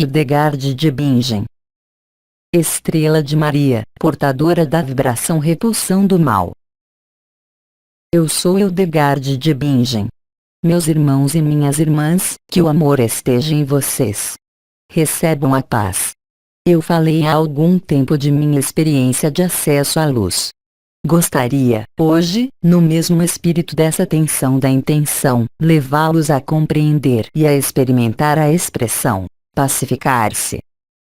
Hildegard de Bingen. Estrela de Maria, portadora da vibração repulsão do mal. Eu sou Hildegard de Bingen. Meus irmãos e minhas irmãs, que o amor esteja em vocês. Recebam a paz. Eu falei há algum tempo de minha experiência de acesso à luz. Gostaria, hoje, no mesmo espírito dessa tensão da intenção, levá-los a compreender e a experimentar a expressão pacificar-se.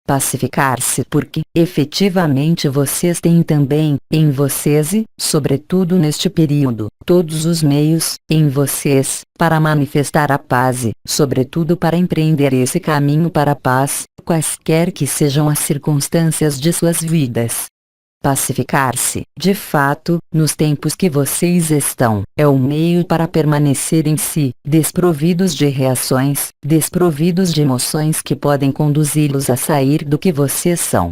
Pacificar-se porque, efetivamente, vocês têm também, em vocês e, sobretudo neste período, todos os meios, em vocês, para manifestar a paz e, sobretudo para empreender esse caminho para a paz, quaisquer que sejam as circunstâncias de suas vidas. Pacificar-se, de fato, nos tempos que vocês estão, é o meio para permanecer em si, desprovidos de reações, desprovidos de emoções que podem conduzi-los a sair do que vocês são.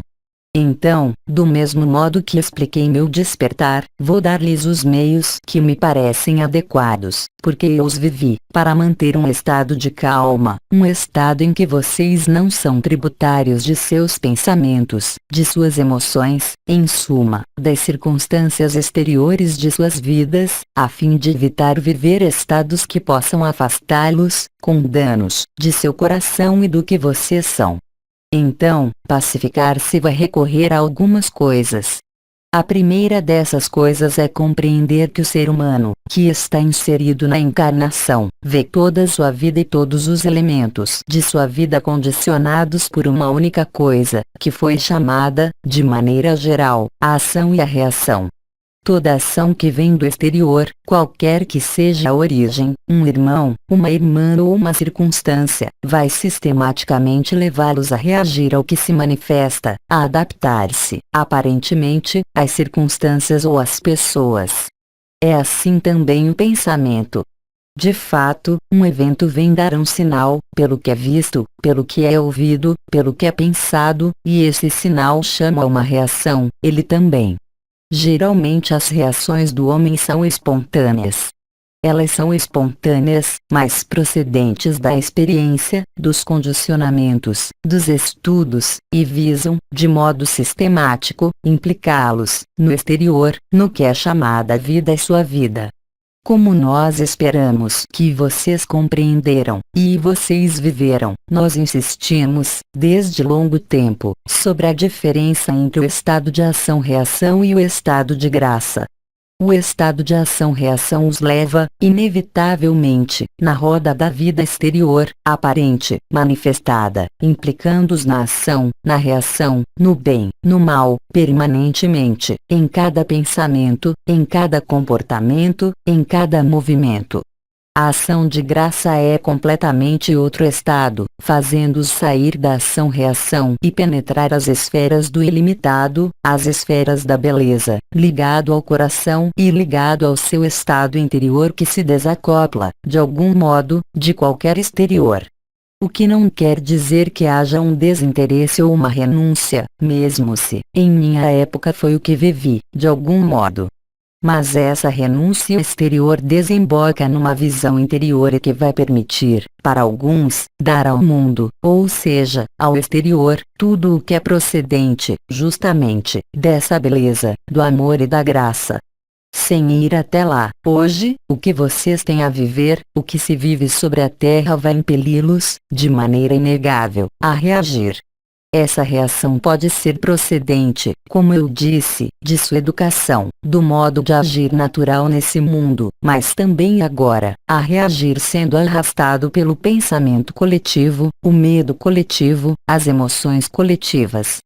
Então, do mesmo modo que expliquei meu despertar, vou dar-lhes os meios que me parecem adequados, porque eu os vivi, para manter um estado de calma, um estado em que vocês não são tributários de seus pensamentos, de suas emoções, em suma, das circunstâncias exteriores de suas vidas, a fim de evitar viver estados que possam afastá-los, com danos, de seu coração e do que vocês são. Então, pacificar-se vai recorrer a algumas coisas. A primeira dessas coisas é compreender que o ser humano, que está inserido na encarnação, vê toda a sua vida e todos os elementos de sua vida condicionados por uma única coisa, que foi chamada, de maneira geral, a ação e a reação. Toda ação que vem do exterior, qualquer que seja a origem, um irmão, uma irmã ou uma circunstância, vai sistematicamente levá-los a reagir ao que se manifesta, a adaptar-se, aparentemente, às circunstâncias ou às pessoas. É assim também o pensamento. De fato, um evento vem dar um sinal, pelo que é visto, pelo que é ouvido, pelo que é pensado, e esse sinal chama a uma reação, ele também. Geralmente as reações do homem são espontâneas. Elas são espontâneas, mas procedentes da experiência, dos condicionamentos, dos estudos, e visam, de modo sistemático, implicá-los, no exterior, no que é chamada vida e sua vida. Como nós esperamos que vocês compreenderam, e vocês viveram, nós insistimos, desde longo tempo, sobre a diferença entre o estado de ação-reação e o estado de graça. O estado de ação-reação os leva, inevitavelmente, na roda da vida exterior, aparente, manifestada, implicando-os na ação, na reação, no bem, no mal, permanentemente, em cada pensamento, em cada comportamento, em cada movimento. A ação de graça é completamente outro estado, fazendo-os sair da ação-reação e penetrar as esferas do ilimitado, as esferas da beleza, ligado ao coração e ligado ao seu estado interior que se desacopla, de algum modo, de qualquer exterior. O que não quer dizer que haja um desinteresse ou uma renúncia, mesmo se, em minha época foi o que vivi, de algum modo. Mas essa renúncia exterior desemboca numa visão interior e que vai permitir, para alguns, dar ao mundo, ou seja, ao exterior, tudo o que é procedente, justamente, dessa beleza, do amor e da graça. Sem ir até lá, hoje, o que vocês têm a viver, o que se vive sobre a terra vai impeli-los, de maneira inegável, a reagir. Essa reação pode ser procedente, como eu disse, de sua educação, do modo de agir natural nesse mundo, mas também agora, a reagir sendo arrastado pelo pensamento coletivo, o medo coletivo, as emoções coletivas.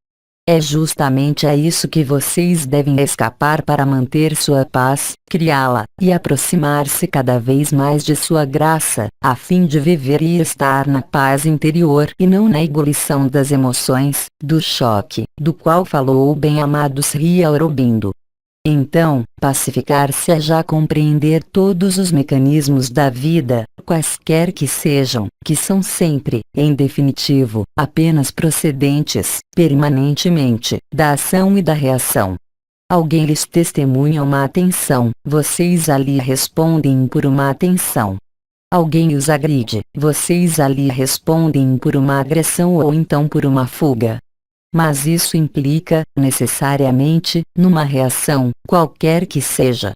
É justamente a isso que vocês devem escapar para manter sua paz, criá-la, e aproximar-se cada vez mais de sua graça, a fim de viver e estar na paz interior e não na ebulição das emoções, do choque, do qual falou o bem-amado Sri Aurobindo. Então, pacificar-se é já compreender todos os mecanismos da vida, quaisquer que sejam, que são sempre, em definitivo, apenas procedentes, permanentemente, da ação e da reação. Alguém lhes testemunha uma atenção, vocês ali respondem por uma atenção. Alguém os agride, vocês ali respondem por uma agressão ou então por uma fuga. Mas isso implica, necessariamente, numa reação, qualquer que seja.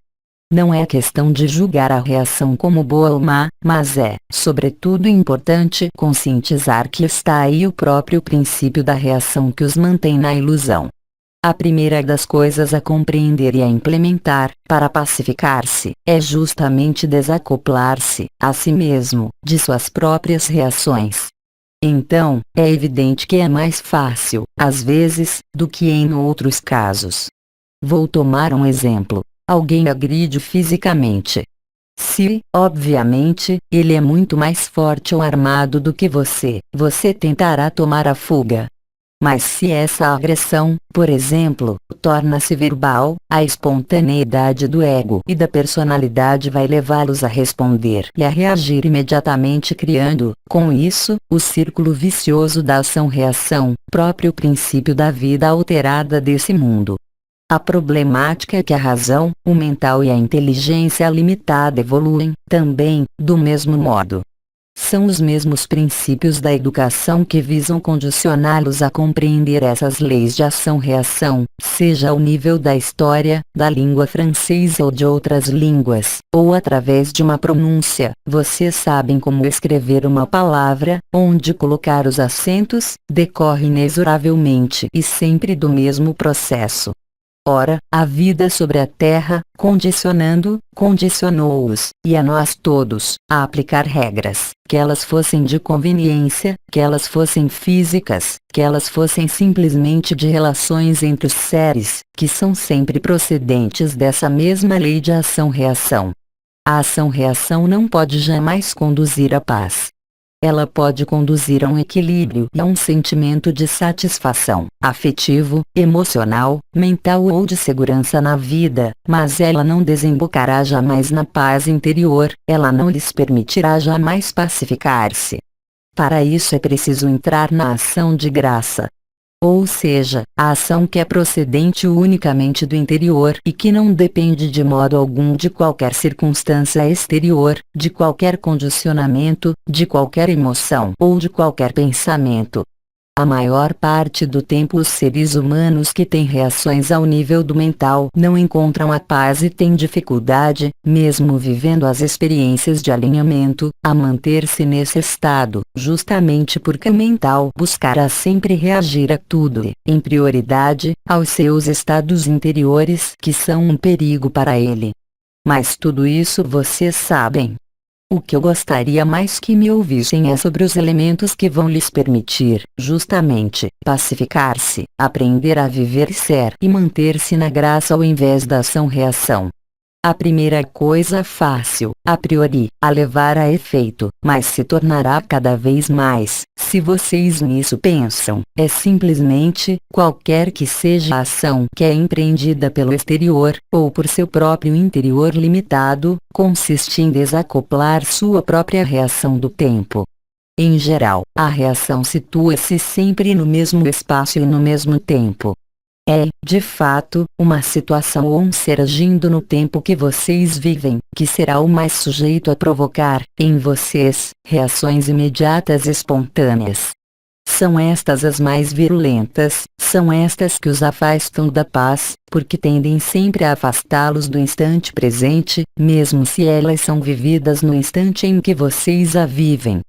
Não é questão de julgar a reação como boa ou má, mas é, sobretudo, importante conscientizar que está aí o próprio princípio da reação que os mantém na ilusão. A primeira das coisas a compreender e a implementar, para pacificar-se, é justamente desacoplar-se, a si mesmo, de suas próprias reações. Então, é evidente que é mais fácil, às vezes, do que em outros casos. Vou tomar um exemplo. Alguém agride fisicamente. Se, obviamente, ele é muito mais forte ou armado do que você tentará tomar a fuga. Mas se essa agressão, por exemplo, torna-se verbal, a espontaneidade do ego e da personalidade vai levá-los a responder e a reagir imediatamente, criando, com isso, o círculo vicioso da ação-reação, próprio princípio da vida alterada desse mundo. A problemática é que a razão, o mental e a inteligência limitada evoluem, também, do mesmo modo. São os mesmos princípios da educação que visam condicioná-los a compreender essas leis de ação-reação, seja ao nível da história, da língua francesa ou de outras línguas, ou através de uma pronúncia. Vocês sabem como escrever uma palavra, onde colocar os acentos, decorre inexoravelmente e sempre do mesmo processo. Ora, a vida sobre a terra, condicionou-os, e a nós todos, a aplicar regras, que elas fossem de conveniência, que elas fossem físicas, que elas fossem simplesmente de relações entre os seres, que são sempre procedentes dessa mesma lei de ação-reação. A ação-reação não pode jamais conduzir à paz. Ela pode conduzir a um equilíbrio e a um sentimento de satisfação, afetivo, emocional, mental ou de segurança na vida, mas ela não desembocará jamais na paz interior, ela não lhes permitirá jamais pacificar-se. Para isso é preciso entrar na ação de graça. Ou seja, a ação que é procedente unicamente do interior e que não depende de modo algum de qualquer circunstância exterior, de qualquer condicionamento, de qualquer emoção ou de qualquer pensamento. A maior parte do tempo os seres humanos que têm reações ao nível do mental não encontram a paz e têm dificuldade, mesmo vivendo as experiências de alinhamento, a manter-se nesse estado, justamente porque o mental buscará sempre reagir a tudo e, em prioridade, aos seus estados interiores que são um perigo para ele. Mas tudo isso vocês sabem. O que eu gostaria mais que me ouvissem é sobre os elementos que vão lhes permitir, justamente, pacificar-se, aprender a viver e ser e manter-se na graça ao invés da ação-reação. A primeira coisa fácil, a priori, a levar a efeito, mas se tornará cada vez mais, se vocês nisso pensam, é simplesmente, qualquer que seja a ação que é empreendida pelo exterior, ou por seu próprio interior limitado, consiste em desacoplar sua própria reação do tempo. Em geral, a reação situa-se sempre no mesmo espaço e no mesmo tempo. É, de fato, uma situação ou um ser agindo no tempo que vocês vivem, que será o mais sujeito a provocar, em vocês, reações imediatas e espontâneas. São estas as mais virulentas, são estas que os afastam da paz, porque tendem sempre a afastá-los do instante presente, mesmo se elas são vividas no instante em que vocês a vivem.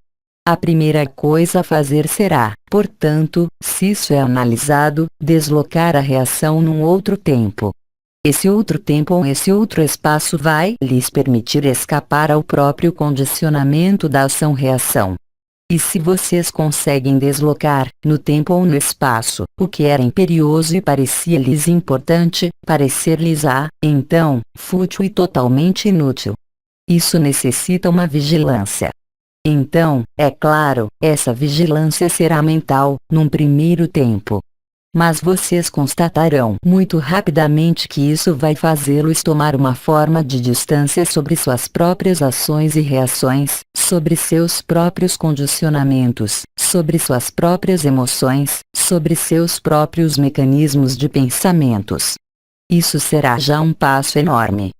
A primeira coisa a fazer será, portanto, se isso é analisado, deslocar a reação num outro tempo. Esse outro tempo ou esse outro espaço vai lhes permitir escapar ao próprio condicionamento da ação-reação. E se vocês conseguem deslocar, no tempo ou no espaço, o que era imperioso e parecia-lhes importante, parecer-lhes-á, então, fútil e totalmente inútil. Isso necessita uma vigilância. Então, é claro, essa vigilância será mental, num primeiro tempo. Mas vocês constatarão muito rapidamente que isso vai fazê-los tomar uma forma de distância sobre suas próprias ações e reações, sobre seus próprios condicionamentos, sobre suas próprias emoções, sobre seus próprios mecanismos de pensamentos. Isso será já um passo enorme.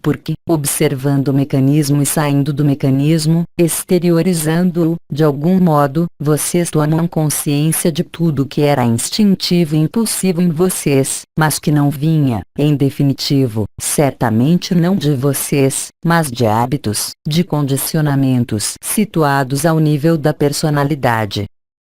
Porque, observando o mecanismo e saindo do mecanismo, exteriorizando-o, de algum modo, vocês tomam consciência de tudo que era instintivo e impulsivo em vocês, mas que não vinha, em definitivo, certamente não de vocês, mas de hábitos, de condicionamentos situados ao nível da personalidade.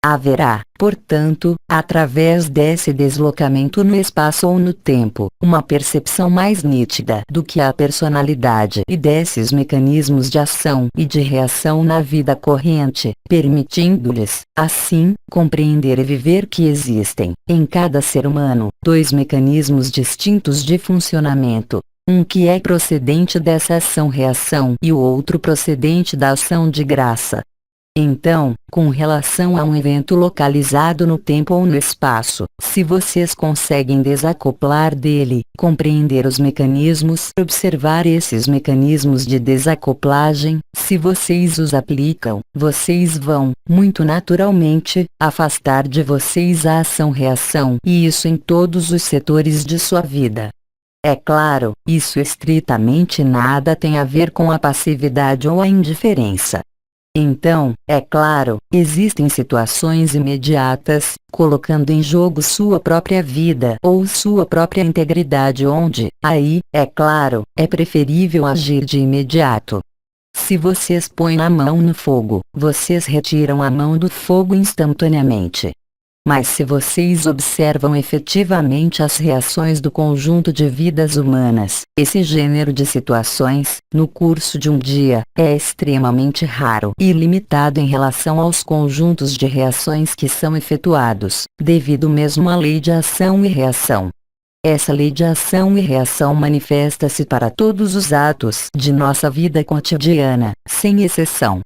Haverá, portanto, através desse deslocamento no espaço ou no tempo, uma percepção mais nítida do que a personalidade e desses mecanismos de ação e de reação na vida corrente, permitindo-lhes, assim, compreender e viver que existem, em cada ser humano, dois mecanismos distintos de funcionamento. Um que é procedente dessa ação-reação e o outro procedente da ação de graça. Então, com relação a um evento localizado no tempo ou no espaço, se vocês conseguem desacoplar dele, compreender os mecanismos, observar esses mecanismos de desacoplagem, se vocês os aplicam, vocês vão, muito naturalmente, afastar de vocês a ação-reação, e isso em todos os setores de sua vida. É claro, isso estritamente nada tem a ver com a passividade ou a indiferença. Então, é claro, existem situações imediatas, colocando em jogo sua própria vida ou sua própria integridade onde, aí, é claro, é preferível agir de imediato. Se vocês põem a mão no fogo, vocês retiram a mão do fogo instantaneamente. Mas se vocês observam efetivamente as reações do conjunto de vidas humanas, esse gênero de situações, no curso de um dia, é extremamente raro e limitado em relação aos conjuntos de reações que são efetuados, devido mesmo à lei de ação e reação. Essa lei de ação e reação manifesta-se para todos os atos de nossa vida cotidiana, sem exceção.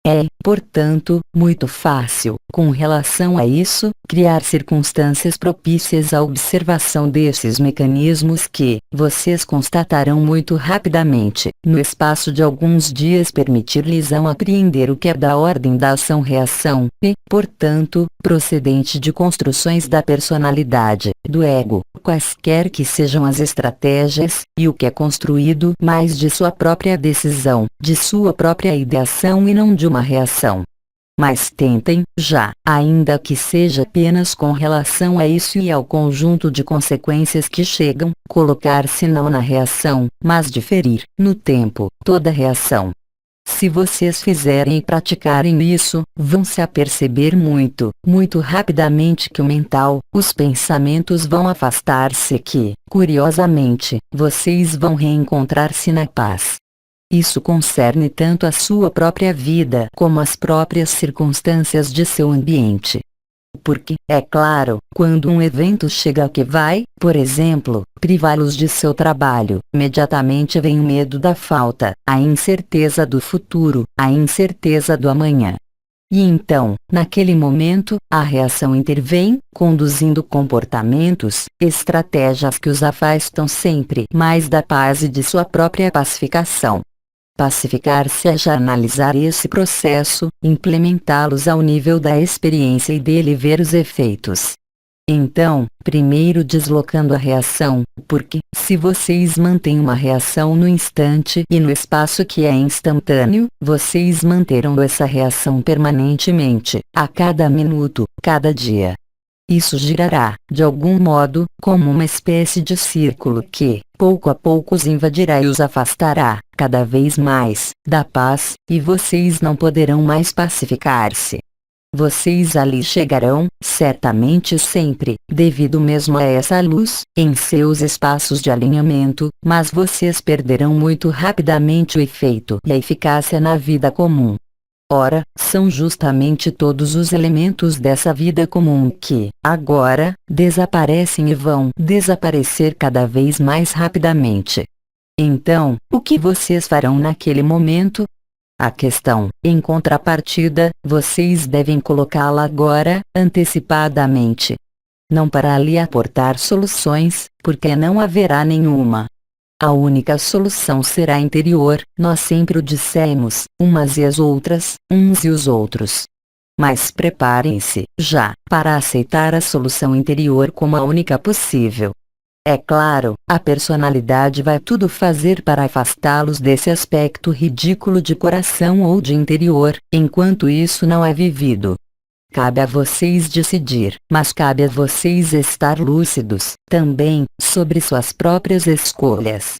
É, portanto, muito fácil, com relação a isso, criar circunstâncias propícias à observação desses mecanismos que, vocês constatarão muito rapidamente, no espaço de alguns dias permitir-lhes apreender o que é da ordem da ação-reação, e, portanto, procedente de construções da personalidade, do ego, quaisquer que sejam as estratégias, e o que é construído mais de sua própria decisão, de sua própria ideação e não de uma reação. Mas tentem, já, ainda que seja apenas com relação a isso e ao conjunto de consequências que chegam, colocar-se não na reação, mas diferir, no tempo, toda reação. Se vocês fizerem e praticarem isso, vão se aperceber muito, muito rapidamente que o mental, os pensamentos vão afastar-se que, curiosamente, vocês vão reencontrar-se na paz. Isso concerne tanto a sua própria vida como as próprias circunstâncias de seu ambiente. Porque, é claro, quando um evento chega que vai, por exemplo, privá-los de seu trabalho, imediatamente vem o medo da falta, a incerteza do futuro, a incerteza do amanhã. E então, naquele momento, a reação intervém, conduzindo comportamentos, estratégias que os afastam sempre mais da paz e de sua própria pacificação. Pacificar-se é já analisar esse processo, implementá-los ao nível da experiência e dele ver os efeitos. Então, primeiro deslocando a reação, porque, se vocês mantêm uma reação no instante e no espaço que é instantâneo, vocês manterão essa reação permanentemente, a cada minuto, cada dia. Isso girará, de algum modo, como uma espécie de círculo que, pouco a pouco os invadirá e os afastará, cada vez mais, da paz, e vocês não poderão mais pacificar-se. Vocês ali chegarão, certamente sempre, devido mesmo a essa luz, em seus espaços de alinhamento, mas vocês perderão muito rapidamente o efeito e a eficácia na vida comum. Ora, são justamente todos os elementos dessa vida comum que, agora, desaparecem e vão desaparecer cada vez mais rapidamente. Então, o que vocês farão naquele momento? A questão, em contrapartida, vocês devem colocá-la agora, antecipadamente. Não para ali aportar soluções, porque não haverá nenhuma. A única solução será interior, nós sempre o dissemos, umas e as outras, uns e os outros. Mas preparem-se, já, para aceitar a solução interior como a única possível. É claro, a personalidade vai tudo fazer para afastá-los desse aspecto ridículo de coração ou de interior, enquanto isso não é vivido. Cabe a vocês decidir, mas cabe a vocês estar lúcidos, também, sobre suas próprias escolhas.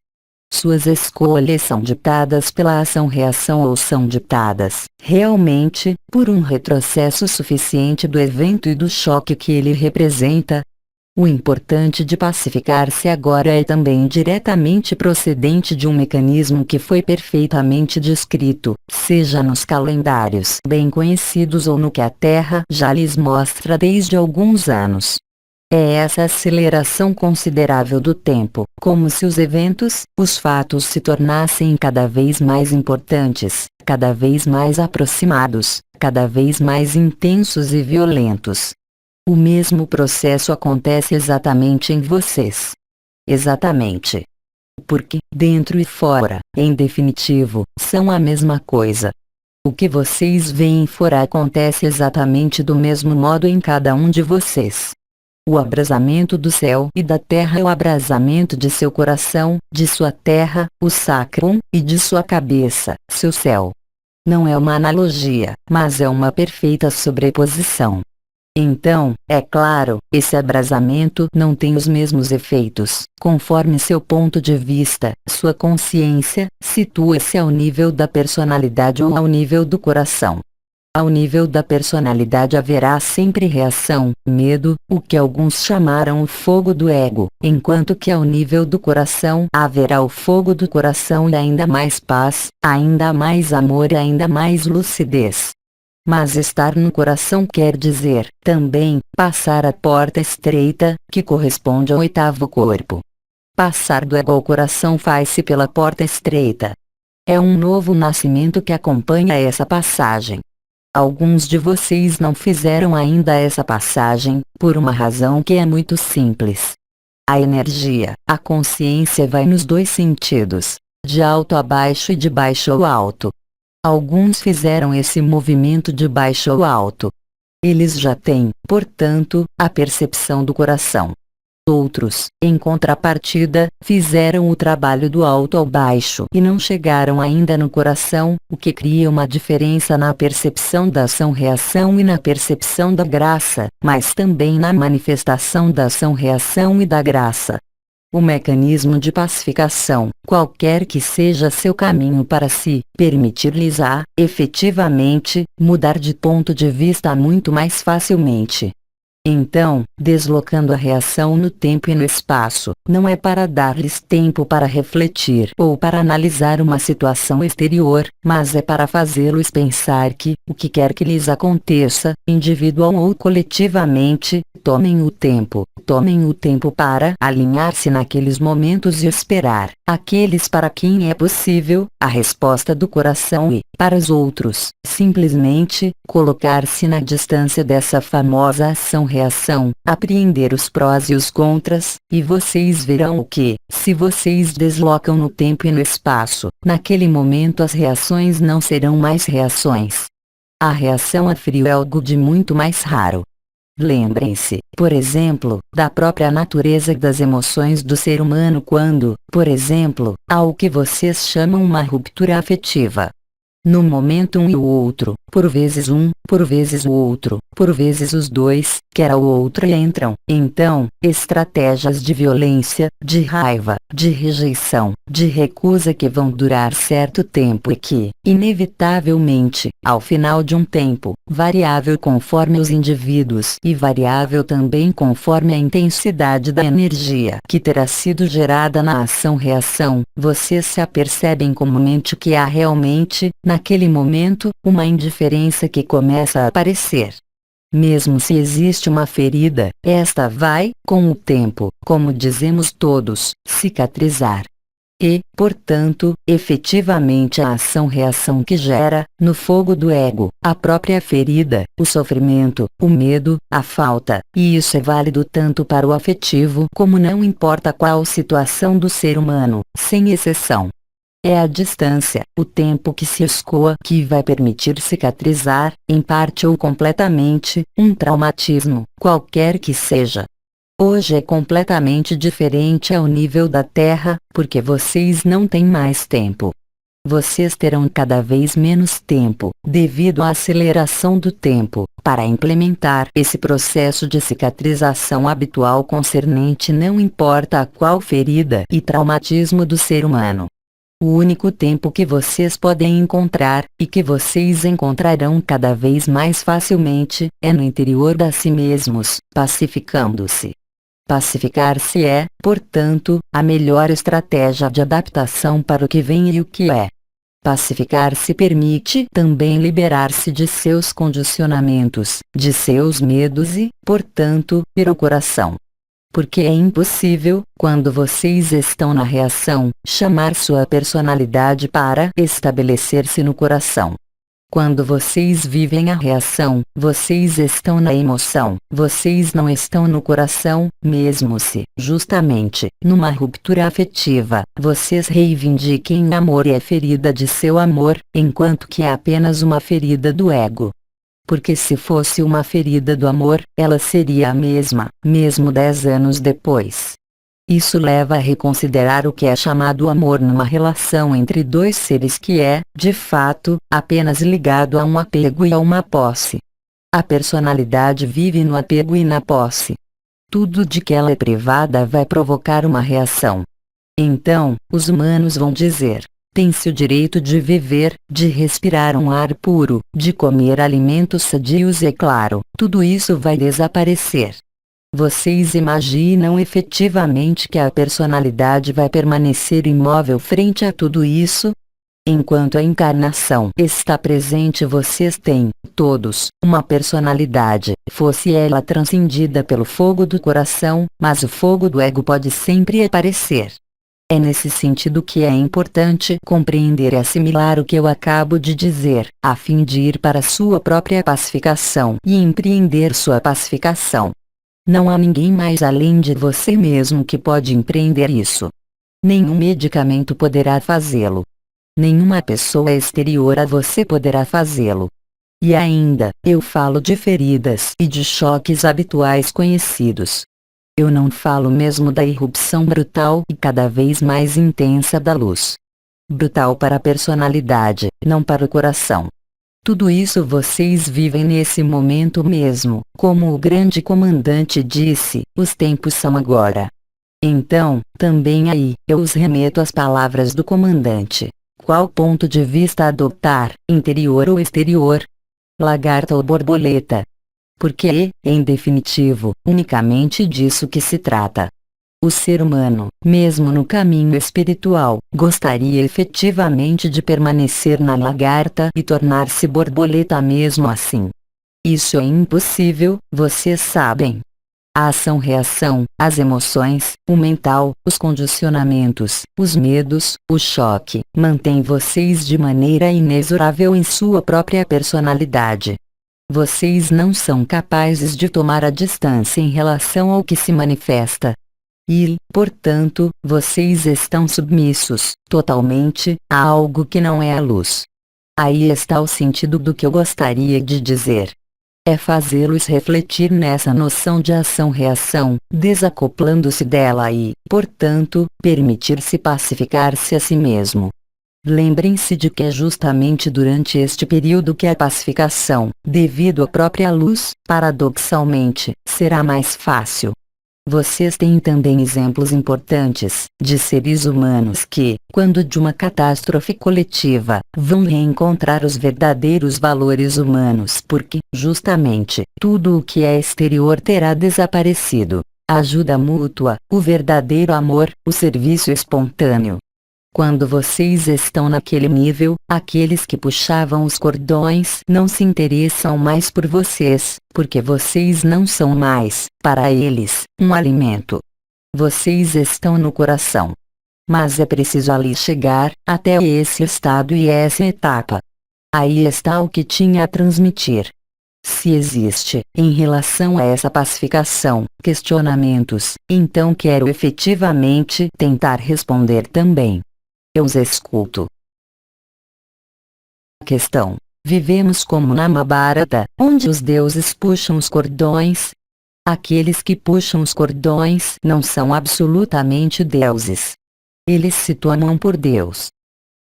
Suas escolhas são ditadas pela ação-reação ou são ditadas, realmente, por um retrocesso suficiente do evento e do choque que ele representa? O importante de pacificar-se agora é também diretamente procedente de um mecanismo que foi perfeitamente descrito, seja nos calendários bem conhecidos ou no que a Terra já lhes mostra desde alguns anos. É essa aceleração considerável do tempo, como se os eventos, os fatos se tornassem cada vez mais importantes, cada vez mais aproximados, cada vez mais intensos e violentos. O mesmo processo acontece exatamente em vocês. Exatamente. Porque, dentro e fora, em definitivo, são a mesma coisa. O que vocês veem fora acontece exatamente do mesmo modo em cada um de vocês. O abrasamento do céu e da terra é o abrasamento de seu coração, de sua terra, o sacrum, e de sua cabeça, seu céu. Não é uma analogia, mas é uma perfeita sobreposição. Então, é claro, esse abrasamento não tem os mesmos efeitos, conforme seu ponto de vista, sua consciência, situa-se ao nível da personalidade ou ao nível do coração. Ao nível da personalidade haverá sempre reação, medo, o que alguns chamaram o fogo do ego, enquanto que ao nível do coração haverá o fogo do coração e ainda mais paz, ainda mais amor e ainda mais lucidez. Mas estar no coração quer dizer, também, passar a porta estreita, que corresponde ao oitavo corpo. Passar do ego ao coração faz-se pela porta estreita. É um novo nascimento que acompanha essa passagem. Alguns de vocês não fizeram ainda essa passagem, por uma razão que é muito simples. A energia, a consciência vai nos dois sentidos, de alto a baixo e de baixo ao alto. Alguns fizeram esse movimento de baixo ao alto. Eles já têm, portanto, a percepção do coração. Outros, em contrapartida, fizeram o trabalho do alto ao baixo e não chegaram ainda no coração, o que cria uma diferença na percepção da ação-reação e na percepção da graça, mas também na manifestação da ação-reação e da graça. O mecanismo de pacificação, qualquer que seja seu caminho para se permitir-lhes efetivamente, mudar de ponto de vista muito mais facilmente. Então, deslocando a reação no tempo e no espaço, não é para dar-lhes tempo para refletir ou para analisar uma situação exterior, mas é para fazê-los pensar que, o que quer que lhes aconteça, individual ou coletivamente, tomem o tempo para alinhar-se naqueles momentos e esperar, aqueles para quem é possível, a resposta do coração e, para os outros, simplesmente, colocar-se na distância dessa famosa ação-reação, apreender os prós e os contras, e vocês verão o que, se vocês deslocam no tempo e no espaço, naquele momento as reações não serão mais reações. A reação a frio é algo de muito mais raro. Lembrem-se, por exemplo, da própria natureza das emoções do ser humano quando, por exemplo, há o que vocês chamam uma ruptura afetiva. No momento um e o outro, por vezes um, por vezes o outro, por vezes os dois, quer o outro e entram, então, estratégias de violência, de raiva, de rejeição, de recusa que vão durar certo tempo e que, inevitavelmente, ao final de um tempo, variável conforme os indivíduos e variável também conforme a intensidade da energia que terá sido gerada na ação-reação, vocês se apercebem comumente que há realmente, naquele momento, uma indiferença que começa a aparecer. Mesmo se existe uma ferida, esta vai, com o tempo, como dizemos todos, cicatrizar. E, portanto, efetivamente a ação-reação que gera, no fogo do ego, a própria ferida, o sofrimento, o medo, a falta, e isso é válido tanto para o afetivo como não importa qual situação do ser humano, sem exceção. É a distância, o tempo que se escoa que vai permitir cicatrizar, em parte ou completamente, um traumatismo, qualquer que seja. Hoje é completamente diferente ao nível da Terra, porque vocês não têm mais tempo. Vocês terão cada vez menos tempo, devido à aceleração do tempo, para implementar esse processo de cicatrização habitual concernente não importa a qual ferida e traumatismo do ser humano. O único tempo que vocês podem encontrar, e que vocês encontrarão cada vez mais facilmente, é no interior de si mesmos, pacificando-se. Pacificar-se é, portanto, a melhor estratégia de adaptação para o que vem e o que é. Pacificar-se permite também liberar-se de seus condicionamentos, de seus medos e, portanto, ir ao coração. Porque é impossível, quando vocês estão na reação, chamar sua personalidade para estabelecer-se no coração. Quando vocês vivem a reação, vocês estão na emoção, vocês não estão no coração, mesmo se, justamente, numa ruptura afetiva, vocês reivindiquem amor e a ferida de seu amor, enquanto que é apenas uma ferida do ego. Porque se fosse uma ferida do amor, ela seria a mesma, mesmo 10 anos depois. Isso leva a reconsiderar o que é chamado amor numa relação entre dois seres que é, de fato, apenas ligado a um apego e a uma posse. A personalidade vive no apego e na posse. Tudo de que ela é privada vai provocar uma reação. Então, os humanos vão dizer: tem-se o direito de viver, de respirar um ar puro, de comer alimentos sadios e é claro, tudo isso vai desaparecer. Vocês imaginam efetivamente que a personalidade vai permanecer imóvel frente a tudo isso? Enquanto a encarnação está presente, vocês têm, todos, uma personalidade, fosse ela transcendida pelo fogo do coração, mas o fogo do ego pode sempre aparecer. É nesse sentido que é importante compreender e assimilar o que eu acabo de dizer, a fim de ir para sua própria pacificação e empreender sua pacificação. Não há ninguém mais além de você mesmo que pode empreender isso. Nenhum medicamento poderá fazê-lo. Nenhuma pessoa exterior a você poderá fazê-lo. E ainda, eu falo de feridas e de choques habituais conhecidos. Eu não falo mesmo da irrupção brutal e cada vez mais intensa da luz. Brutal para a personalidade, não para o coração. Tudo isso vocês vivem nesse momento mesmo, como o grande comandante disse, os tempos são agora. Então, também aí, eu os remeto às palavras do comandante. Qual ponto de vista adotar, interior ou exterior? Lagarta ou borboleta? Porque, em definitivo, unicamente disso que se trata. O ser humano, mesmo no caminho espiritual, gostaria efetivamente de permanecer na lagarta e tornar-se borboleta mesmo assim. Isso é impossível, vocês sabem. A ação-reação, as emoções, o mental, os condicionamentos, os medos, o choque, mantém vocês de maneira inexorável em sua própria personalidade. Vocês não são capazes de tomar a distância em relação ao que se manifesta. E, portanto, vocês estão submissos, totalmente, a algo que não é a luz. Aí está o sentido do que eu gostaria de dizer. É fazê-los refletir nessa noção de ação-reação, desacoplando-se dela e, portanto, permitir-se pacificar-se a si mesmo. Lembrem-se de que é justamente durante este período que a pacificação, devido à própria luz, paradoxalmente, será mais fácil. Vocês têm também exemplos importantes, de seres humanos que, quando de uma catástrofe coletiva, vão reencontrar os verdadeiros valores humanos porque, justamente, tudo o que é exterior terá desaparecido. A ajuda mútua, o verdadeiro amor, o serviço espontâneo. Quando vocês estão naquele nível, aqueles que puxavam os cordões não se interessam mais por vocês, porque vocês não são mais, para eles, um alimento. Vocês estão no coração. Mas é preciso ali chegar, até esse estado e essa etapa. Aí está o que tinha a transmitir. Se existe, em relação a essa pacificação, questionamentos, então quero efetivamente tentar responder também. Eu os escuto. Questão: vivemos como na Mahabharata, onde os deuses puxam os cordões? Aqueles que puxam os cordões não são absolutamente deuses. Eles se tomam por Deus.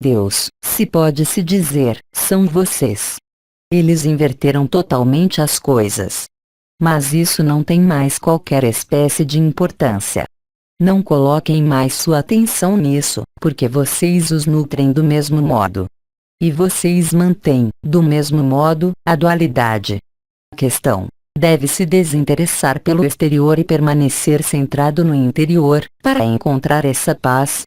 Deus, se pode se dizer, são vocês. Eles inverteram totalmente as coisas. Mas isso não tem mais qualquer espécie de importância. Não coloquem mais sua atenção nisso, porque vocês os nutrem do mesmo modo. E vocês mantêm, do mesmo modo, a dualidade. A questão: deve-se desinteressar pelo exterior e permanecer centrado no interior, para encontrar essa paz.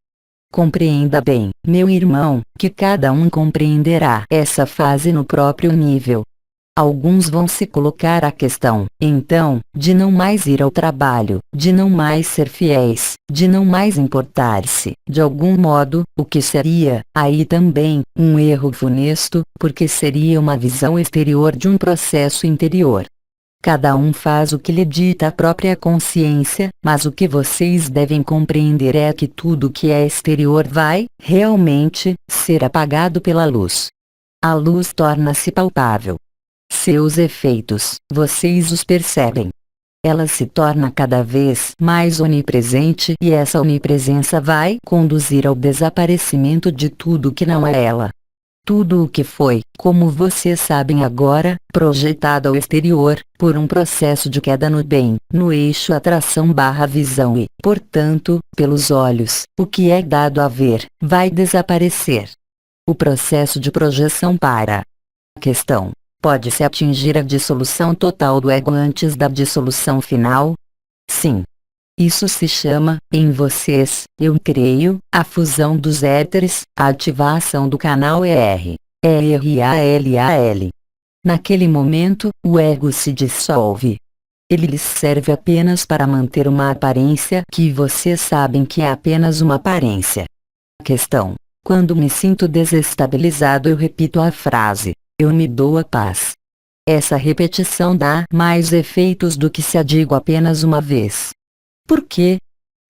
Compreenda bem, meu irmão, que cada um compreenderá essa fase no próprio nível. Alguns vão se colocar a questão, então, de não mais ir ao trabalho, de não mais ser fiéis, de não mais importar-se, de algum modo, o que seria, aí também, um erro funesto, porque seria uma visão exterior de um processo interior. Cada um faz o que lhe dita a própria consciência, mas o que vocês devem compreender é que tudo que é exterior vai, realmente, ser apagado pela luz. A luz torna-se palpável. Seus efeitos, vocês os percebem. Ela se torna cada vez mais onipresente e essa onipresença vai conduzir ao desaparecimento de tudo que não é ela. Tudo o que foi, como vocês sabem agora, projetado ao exterior, por um processo de queda no bem, no eixo atração/visão e, portanto, pelos olhos, o que é dado a ver, vai desaparecer. O processo de projeção para. Questão: pode-se atingir a dissolução total do ego antes da dissolução final? Sim. Isso se chama, em vocês, eu creio, a fusão dos éteres, a ativação do canal ERRALAL. Naquele momento, o ego se dissolve. Ele lhes serve apenas para manter uma aparência que vocês sabem que é apenas uma aparência. Questão: quando me sinto desestabilizado, eu repito a frase: eu me dou a paz. Essa repetição dá mais efeitos do que se a digo apenas uma vez. Por quê?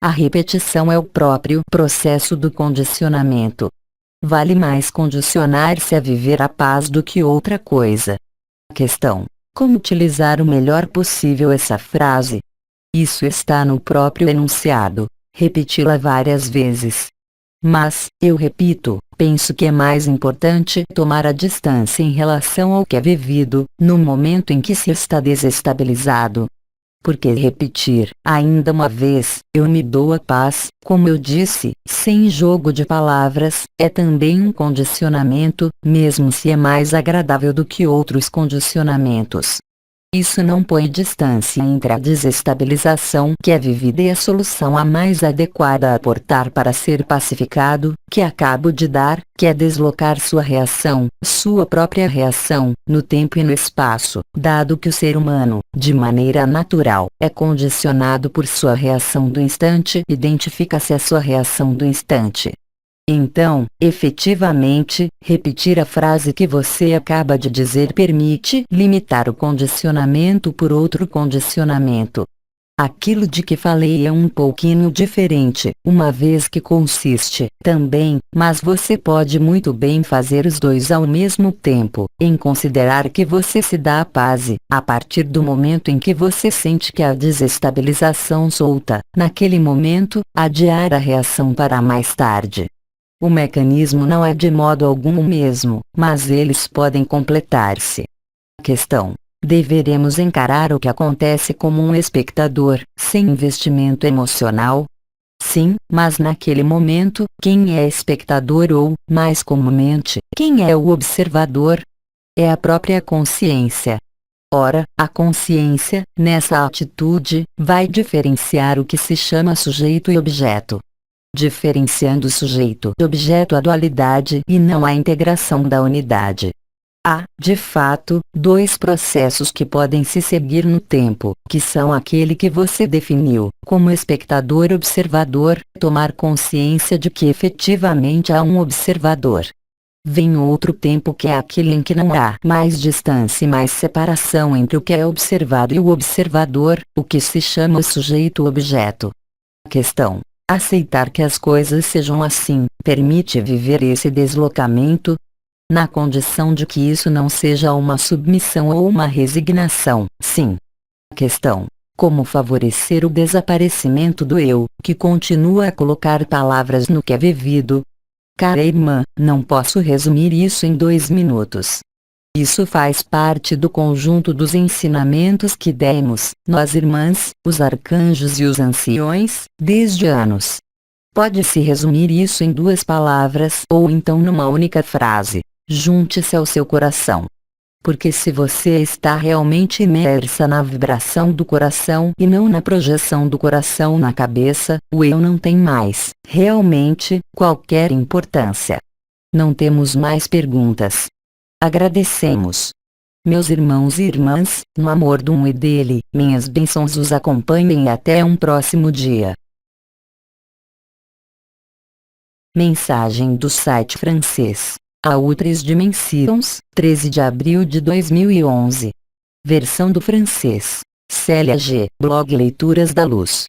A repetição é o próprio processo do condicionamento. Vale mais condicionar-se a viver a paz do que outra coisa. Questão: como utilizar o melhor possível essa frase? Isso está no próprio enunciado. Repeti-la várias vezes. Mas, eu repito, penso que é mais importante tomar a distância em relação ao que é vivido, no momento em que se está desestabilizado. Porque repetir, ainda uma vez, eu me dou a paz, como eu disse, sem jogo de palavras, é também um condicionamento, mesmo se é mais agradável do que outros condicionamentos. Isso não põe distância entre a desestabilização que é vivida e a solução a mais adequada a aportar para ser pacificado, que acabo de dar, que é deslocar sua reação, sua própria reação, no tempo e no espaço, dado que o ser humano, de maneira natural, é condicionado por sua reação do instante, identifica-se a sua reação do instante. Então, efetivamente, repetir a frase que você acaba de dizer permite limitar o condicionamento por outro condicionamento. Aquilo de que falei é um pouquinho diferente, uma vez que consiste, também, mas você pode muito bem fazer os dois ao mesmo tempo, em considerar que você se dá a paz, a partir do momento em que você sente que a desestabilização solta, naquele momento, adiar a reação para mais tarde. O mecanismo não é de modo algum o mesmo, mas eles podem completar-se. Questão: deveremos encarar o que acontece como um espectador, sem investimento emocional? Sim, mas naquele momento, quem é espectador ou, mais comumente, quem é o observador? É a própria consciência. Ora, a consciência, nessa atitude, vai diferenciar o que se chama sujeito e objeto. Diferenciando sujeito e objeto a dualidade e não a integração da unidade. Há, de fato, dois processos que podem se seguir no tempo, que são aquele que você definiu, como espectador-observador, tomar consciência de que efetivamente há um observador. Vem outro tempo que é aquele em que não há mais distância e mais separação entre o que é observado e o observador, o que se chama o sujeito-objeto. Questão: aceitar que as coisas sejam assim, permite viver esse deslocamento? Na condição de que isso não seja uma submissão ou uma resignação, sim. Questão: Como favorecer o desaparecimento do eu, que continua a colocar palavras no que é vivido? Cara irmã, não posso resumir isso em 2 minutos. Isso faz parte do conjunto dos ensinamentos que demos, nós irmãs, os arcanjos e os anciões, desde anos. Pode-se resumir isso em 2 palavras ou então numa única frase: junte-se ao seu coração. Porque se você está realmente imersa na vibração do coração e não na projeção do coração na cabeça, o eu não tem mais, realmente, qualquer importância. Não temos mais perguntas. Agradecemos. Meus irmãos e irmãs, no amor do um e dele, minhas bênçãos os acompanhem e até um próximo dia. Mensagem do site francês. A Outres Dimensions, 13 de abril de 2011. Versão do francês. Célia G. Blog Leituras da Luz.